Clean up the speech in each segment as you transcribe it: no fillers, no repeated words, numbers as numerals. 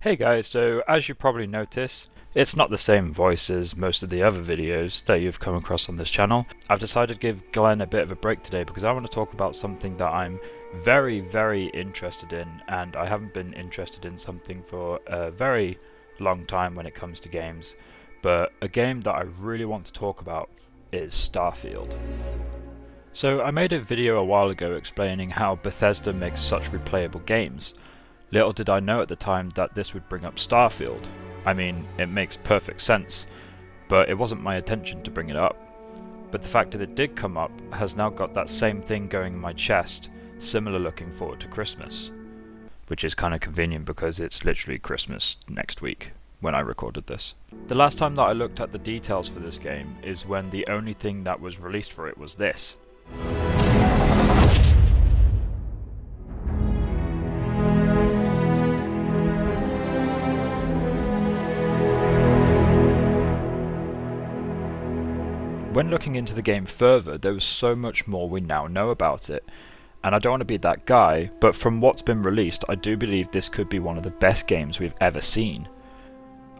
Hey guys, so as you probably notice, it's not the same voice as most of the other videos that you've come across on this channel. I've decided to give Glenn a bit of a break today because I want to talk about something that I'm very interested in, and I haven't been interested in something for a very long time when it comes to games, but a game that I really want to talk about is Starfield. So I made a video a while ago explaining how Bethesda makes such replayable games. Little did I know at the time that this would bring up Starfield. I mean, it makes perfect sense, but it wasn't my intention to bring it up. But the fact that it did come up has now got that same thing going in my chest, similar looking forward to Christmas. Which is kind of convenient because it's literally Christmas next week when I recorded this. The last time that I looked at the details for this game is when the only thing that was released for it was this. When looking into the game further, there was so much more we now know about it, and I don't want to be that guy, but from what's been released, I do believe this could be one of the best games we've ever seen.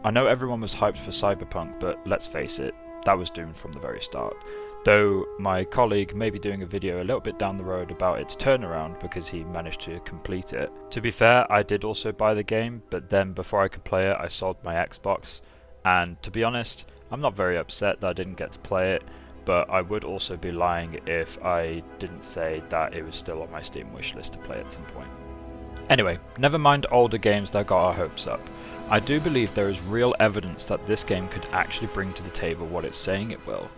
I know everyone was hyped for Cyberpunk, but let's face it, that was doomed from the very start. Though my colleague may be doing a video a little bit down the road about its turnaround because he managed to complete it. To be fair, I did also buy the game, but then before I could play it, I sold my Xbox, and to be honest, I'm not very upset that I didn't get to play it, but I would also be lying if I didn't say that it was still on my Steam wishlist to play at some point. Anyway, never mind older games that got our hopes up. I do believe there is real evidence that this game could actually bring to the table what it's saying it will.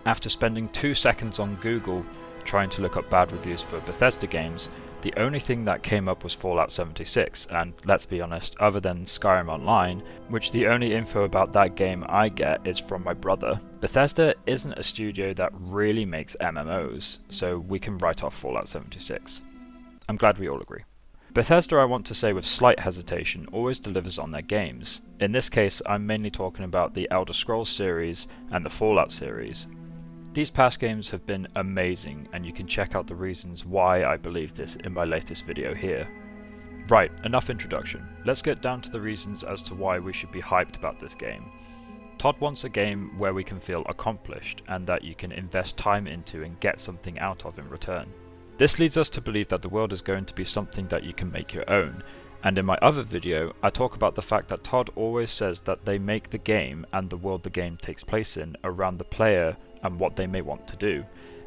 After spending 2 seconds on Google trying to look up bad reviews for Bethesda games, the only thing that came up was Fallout 76, and let's be honest, other than Skyrim Online, which the only info about that game I get is from my brother, Bethesda isn't a studio that really makes MMOs, so we can write off Fallout 76. I'm glad we all agree. Bethesda, I want to say with slight hesitation, always delivers on their games. In this case, I'm mainly talking about the Elder Scrolls series and the Fallout series. These past games have been amazing, and you can check out the reasons why I believe this in my latest video here. Right, enough introduction. Let's get down to the reasons as to why we should be hyped about this game. Todd wants a game where we can feel accomplished, and that you can invest time into and get something out of in return. This leads us to believe that the world is going to be something that you can make your own, and in my other video I talk about the fact that Todd always says that they make the game and the world the game takes place in around the player and what they may want to do.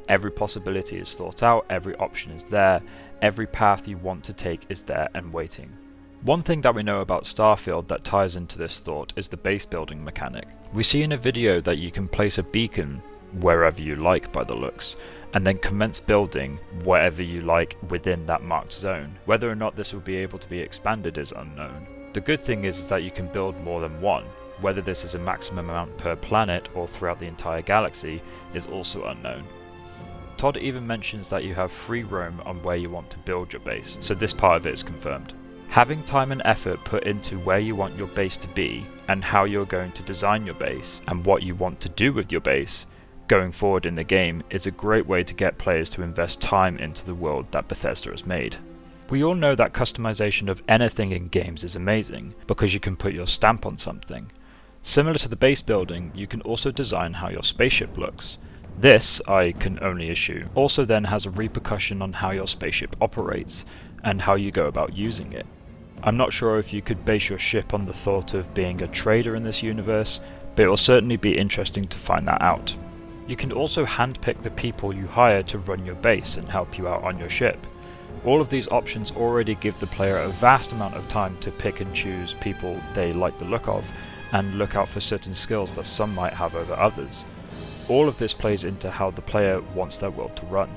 Every possibility is thought out, every option is there, every path you want to take is there and waiting. One thing that we know about Starfield that ties into this thought is the base building mechanic. We see in a video that you can place a beacon wherever you like by the looks, and then commence building wherever you like within that marked zone. Whether or not this will be able to be expanded is unknown. The good thing is that you can build more than one. Whether this is a maximum amount per planet or throughout the entire galaxy is also unknown. Todd even mentions that you have free roam on where you want to build your base, so this part of it is confirmed. Having time and effort put into where you want your base to be, and how you're going to design your base, and what you want to do with your base, going forward in the game is a great way to get players to invest time into the world that Bethesda has made. We all know that customization of anything in games is amazing, because you can put your stamp on something. Similar to the base building, you can also design how your spaceship looks. This, I can only assume, also then has a repercussion on how your spaceship operates, and how you go about using it. I'm not sure if you could base your ship on the thought of being a trader in this universe, but it will certainly be interesting to find that out. You can also handpick the people you hire to run your base and help you out on your ship. All of these options already give the player a vast amount of time to pick and choose people they like the look of, and look out for certain skills that some might have over others. All of this plays into how the player wants their world to run.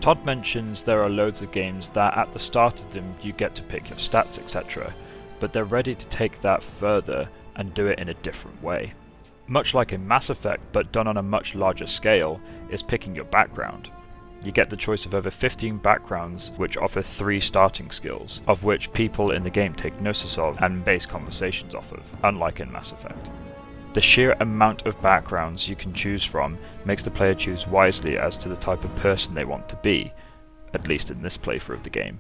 Todd mentions there are loads of games that at the start of them you get to pick your stats, etc., but they're ready to take that further and do it in a different way. Much like in Mass Effect, but done on a much larger scale, is picking your background. You get the choice of over 15 backgrounds which offer 3 starting skills, of which people in the game take notice of and base conversations off of, unlike in Mass Effect. The sheer amount of backgrounds you can choose from makes the player choose wisely as to the type of person they want to be, at least in this playthrough of the game.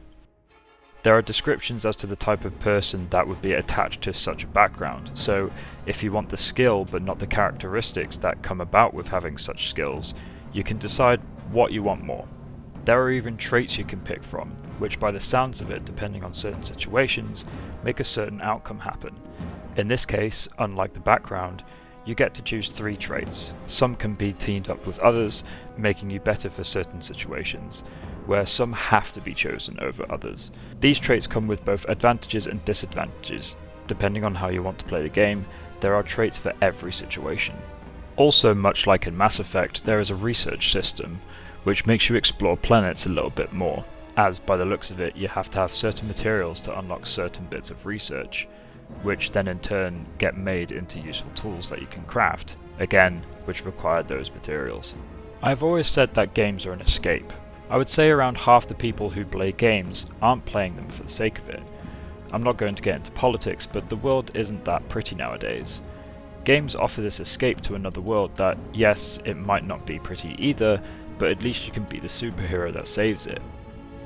There are descriptions as to the type of person that would be attached to such a background, so if you want the skill but not the characteristics that come about with having such skills, you can decide what you want more. There are even traits you can pick from, which by the sounds of it, depending on certain situations, make a certain outcome happen. In this case, unlike the background, you get to choose 3 traits. Some can be teamed up with others, making you better for certain situations, where some have to be chosen over others. These traits come with both advantages and disadvantages. Depending on how you want to play the game, there are traits for every situation. Also, much like in Mass Effect, there is a research system, which makes you explore planets a little bit more, as by the looks of it, you have to have certain materials to unlock certain bits of research, which then in turn get made into useful tools that you can craft, again, which require those materials. I've always said that games are an escape. I would say around half the people who play games aren't playing them for the sake of it. I'm not going to get into politics, but the world isn't that pretty nowadays. Games offer this escape to another world that, yes, it might not be pretty either, but at least you can be the superhero that saves it.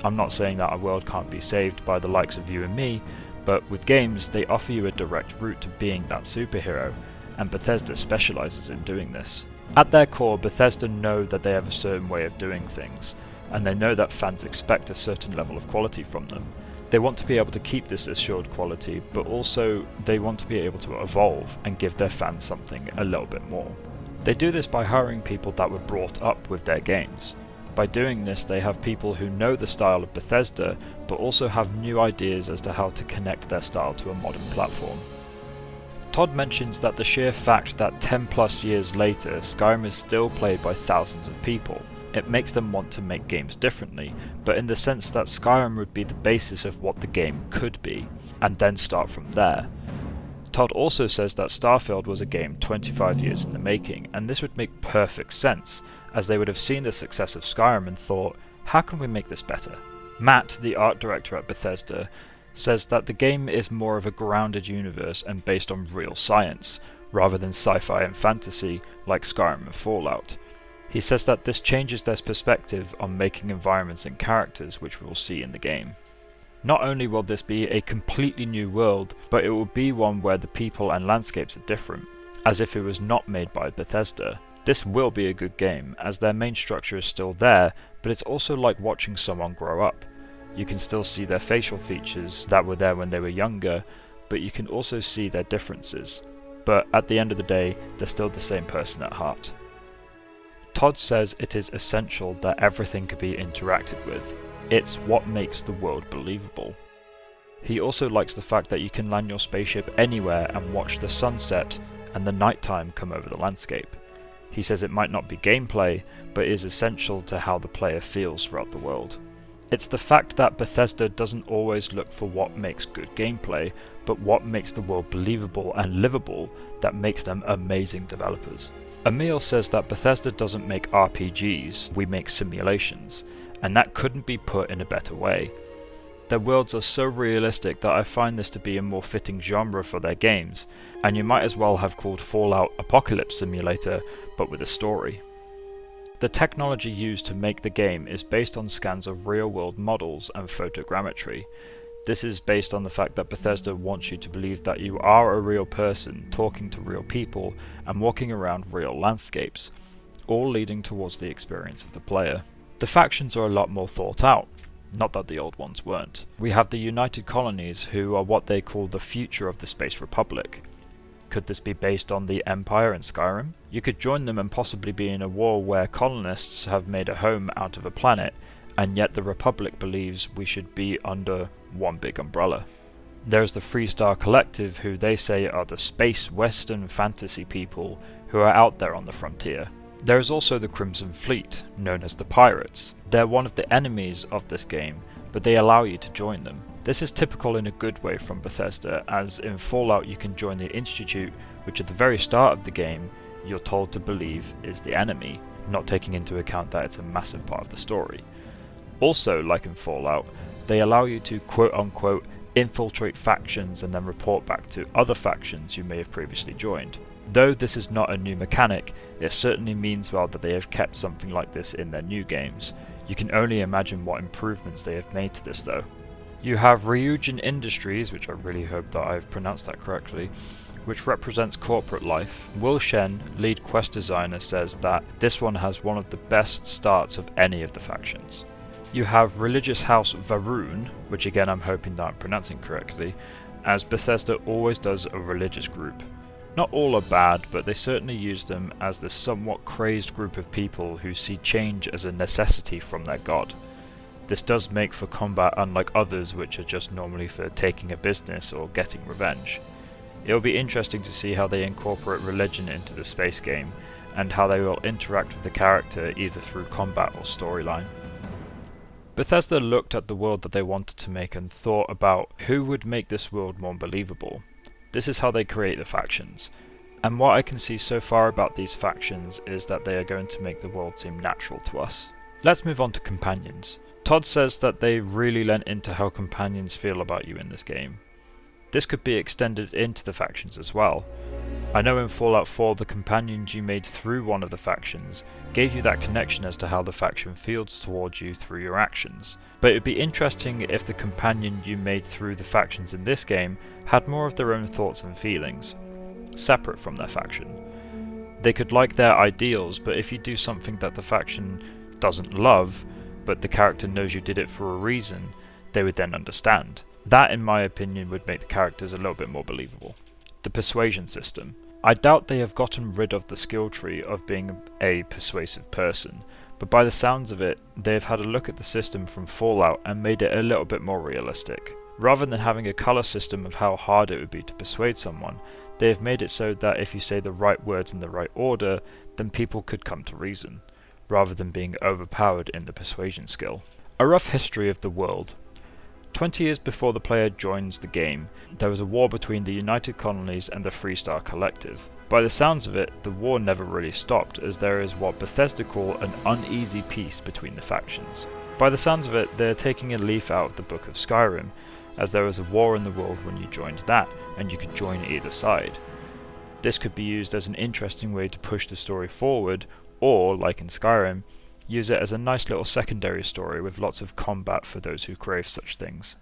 I'm not saying that a world can't be saved by the likes of you and me, but with games, they offer you a direct route to being that superhero, and Bethesda specializes in doing this. At their core, Bethesda know that they have a certain way of doing things, and they know that fans expect a certain level of quality from them. They want to be able to keep this assured quality, but also they want to be able to evolve and give their fans something a little bit more. They do this by hiring people that were brought up with their games. By doing this, they have people who know the style of Bethesda, but also have new ideas as to how to connect their style to a modern platform. Todd mentions that the sheer fact that 10 plus years later, Skyrim is still played by thousands of people. It makes them want to make games differently, but in the sense that Skyrim would be the basis of what the game could be, and then start from there. Todd also says that Starfield was a game 25 years in the making, and this would make perfect sense, as they would have seen the success of Skyrim and thought, how can we make this better? Matt, the art director at Bethesda, says that the game is more of a grounded universe and based on real science, rather than sci-fi and fantasy like Skyrim and Fallout. He says that this changes their perspective on making environments and characters, which we will see in the game. Not only will this be a completely new world, but it will be one where the people and landscapes are different, as if it was not made by Bethesda. This will be a good game, as their main structure is still there, but it's also like watching someone grow up. You can still see their facial features that were there when they were younger, but you can also see their differences. But at the end of the day, they're still the same person at heart. Todd says it is essential that everything can be interacted with. It's what makes the world believable. He also likes the fact that you can land your spaceship anywhere and watch the sunset and the nighttime come over the landscape. He says it might not be gameplay, but is essential to how the player feels throughout the world. It's the fact that Bethesda doesn't always look for what makes good gameplay, but what makes the world believable and livable that makes them amazing developers. Emil says that Bethesda doesn't make RPGs, we make simulations, and that couldn't be put in a better way. Their worlds are so realistic that I find this to be a more fitting genre for their games, and you might as well have called Fallout Apocalypse Simulator, but with a story. The technology used to make the game is based on scans of real-world models and photogrammetry. This is based on the fact that Bethesda wants you to believe that you are a real person talking to real people and walking around real landscapes, all leading towards the experience of the player. The factions are a lot more thought out, not that the old ones weren't. We have the United Colonies, who are what they call the future of the Space Republic. Could this be based on the Empire in Skyrim? You could join them and possibly be in a war where colonists have made a home out of a planet, and yet the Republic believes we should be under one big umbrella. There's the Freestar Collective, who they say are the space western fantasy people who are out there on the frontier. There is also the Crimson Fleet, known as the Pirates. They're one of the enemies of this game, but they allow you to join them. This is typical in a good way from Bethesda, as in Fallout you can join the Institute, which at the very start of the game you're told to believe is the enemy, not taking into account that it's a massive part of the story. Also, like in Fallout, they allow you to quote-unquote infiltrate factions and then report back to other factions you may have previously joined. Though this is not a new mechanic, it certainly means well that they have kept something like this in their new games. You can only imagine what improvements they have made to this though. You have Ryujin Industries, which I really hope that I've pronounced that correctly, which represents corporate life. Will Shen, lead quest designer, says that this one has one of the best starts of any of the factions. You have Religious House Varun, which again I'm hoping that I'm pronouncing correctly, as Bethesda always does a religious group. Not all are bad, but they certainly use them as this somewhat crazed group of people who see change as a necessity from their god. This does make for combat unlike others which are just normally for taking a business or getting revenge. It will be interesting to see how they incorporate religion into the space game, and how they will interact with the character either through combat or storyline. Bethesda looked at the world that they wanted to make and thought about who would make this world more believable. This is how they create the factions, and what I can see so far about these factions is that they are going to make the world seem natural to us. Let's move on to companions. Todd says that they really lent into how companions feel about you in this game. This could be extended into the factions as well. I know in Fallout 4 the companions you made through one of the factions gave you that connection as to how the faction feels towards you through your actions, but it would be interesting if the companion you made through the factions in this game had more of their own thoughts and feelings, separate from their faction. They could like their ideals, but if you do something that the faction doesn't love, but the character knows you did it for a reason, they would then understand. That, in my opinion, would make the characters a little bit more believable. The persuasion system. I doubt they have gotten rid of the skill tree of being a persuasive person, but by the sounds of it, they have had a look at the system from Fallout and made it a little bit more realistic. Rather than having a colour system of how hard it would be to persuade someone, they have made it so that if you say the right words in the right order, then people could come to reason, rather than being overpowered in the persuasion skill. A rough history of the world. 20 years before the player joins the game, there was a war between the United Colonies and the Freestar Collective. By the sounds of it, the war never really stopped, as there is what Bethesda call an uneasy peace between the factions. By the sounds of it, they are taking a leaf out of the Book of Skyrim, as there was a war in the world when you joined that, and you could join either side. This could be used as an interesting way to push the story forward, or, like in Skyrim, use it as a nice little secondary story with lots of combat for those who crave such things.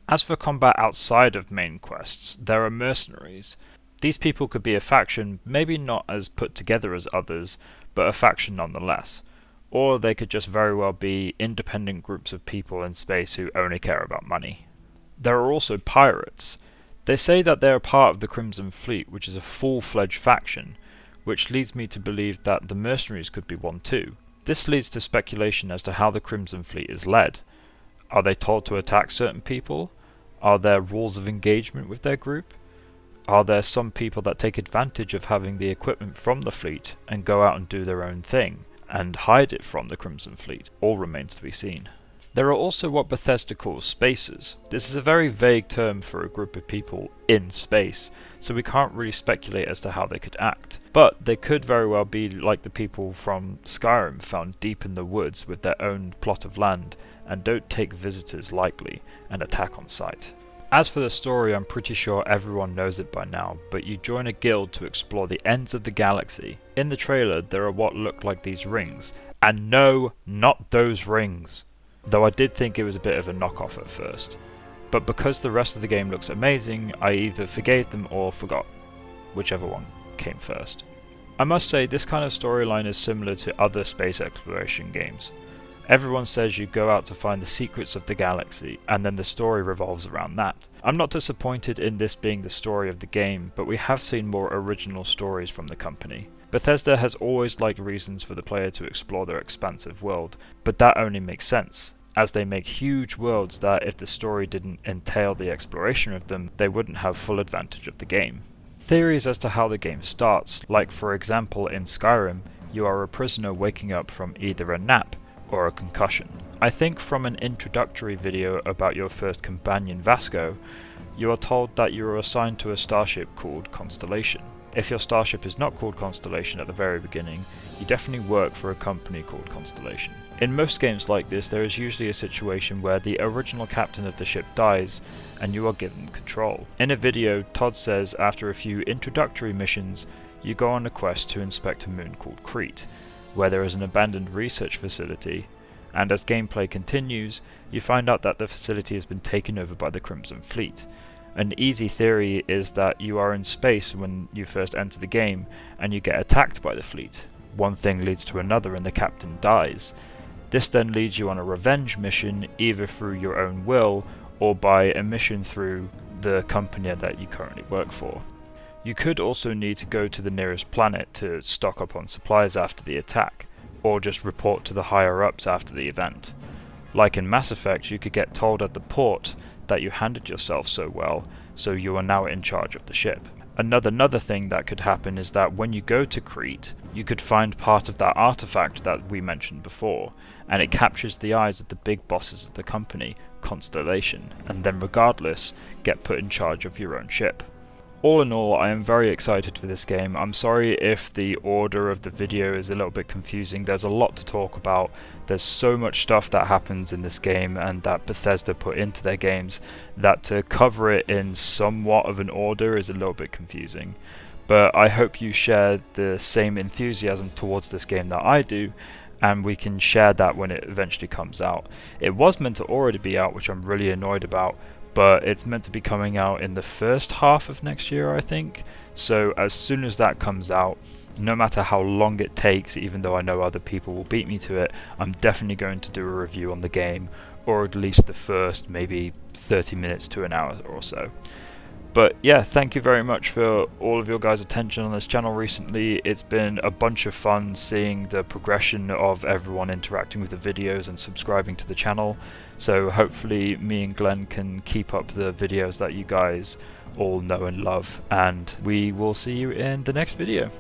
As for combat outside of main quests, there are mercenaries. These people could be a faction, maybe not as put together as others, but a faction nonetheless. Or they could just very well be independent groups of people in space who only care about money. There are also pirates. They say that they are part of the Crimson Fleet, which is a full-fledged faction, which leads me to believe that the mercenaries could be one too. This leads to speculation as to how the Crimson Fleet is led. Are they told to attack certain people? Are there rules of engagement with their group? Are there some people that take advantage of having the equipment from the fleet and go out and do their own thing, and hide it from the Crimson Fleet? All remains to be seen. There are also what Bethesda calls spacers. This is a very vague term for a group of people in space, so we can't really speculate as to how they could act. But they could very well be like the people from Skyrim, found deep in the woods with their own plot of land, and don't take visitors lightly and attack on sight. As for the story, I'm pretty sure everyone knows it by now, but you join a guild to explore the ends of the galaxy. In the trailer, there are what look like these rings, and no, not those rings. Though I did think it was a bit of a knockoff at first. But because the rest of the game looks amazing, I either forgave them or forgot, whichever one came first. I must say, this kind of storyline is similar to other space exploration games. Everyone says you go out to find the secrets of the galaxy, and then the story revolves around that. I'm not disappointed in this being the story of the game, but we have seen more original stories from the company. Bethesda has always liked reasons for the player to explore their expansive world, but that only makes sense, as they make huge worlds that if the story didn't entail the exploration of them, they wouldn't have full advantage of the game. Theories as to how the game starts, like for example in Skyrim, you are a prisoner waking up from either a nap or a concussion. I think from an introductory video about your first companion Vasco, you are told that you are assigned to a starship called Constellation. If your starship is not called Constellation at the very beginning, you definitely work for a company called Constellation. In most games like this, there is usually a situation where the original captain of the ship dies and you are given control. In a video, Todd says after a few introductory missions, you go on a quest to inspect a moon called Crete, where there is an abandoned research facility, and as gameplay continues, you find out that the facility has been taken over by the Crimson Fleet. An easy theory is that you are in space when you first enter the game, and you get attacked by the fleet. One thing leads to another and the captain dies. This then leads you on a revenge mission, either through your own will, or by a mission through the company that you currently work for. You could also need to go to the nearest planet to stock up on supplies after the attack, or just report to the higher ups after the event. Like in Mass Effect, you could get told at the port that you handled yourself so well, so you are now in charge of the ship. Another thing that could happen is that when you go to Crete, you could find part of that artifact that we mentioned before, and it captures the eyes of the big bosses of the company, Constellation, and then regardless, get put in charge of your own ship. All in all, I am very excited for this game. I'm sorry if the order of the video is a little bit confusing. There's a lot to talk about. There's so much stuff that happens in this game and that Bethesda put into their games that to cover it in somewhat of an order is a little bit confusing. But I hope you share the same enthusiasm towards this game that I do, and we can share that when it eventually comes out. It was meant to already be out, which I'm really annoyed about, but it's meant to be coming out in the first half of next year, I think. So as soon as that comes out, no matter how long it takes, even though I know other people will beat me to it, I'm definitely going to do a review on the game, or at least the first maybe 30 minutes to an hour or so. But yeah, thank you very much for all of your guys' attention on this channel recently. It's been a bunch of fun seeing the progression of everyone interacting with the videos and subscribing to the channel. So hopefully me and Glenn can keep up the videos that you guys all know and love, and we will see you in the next video.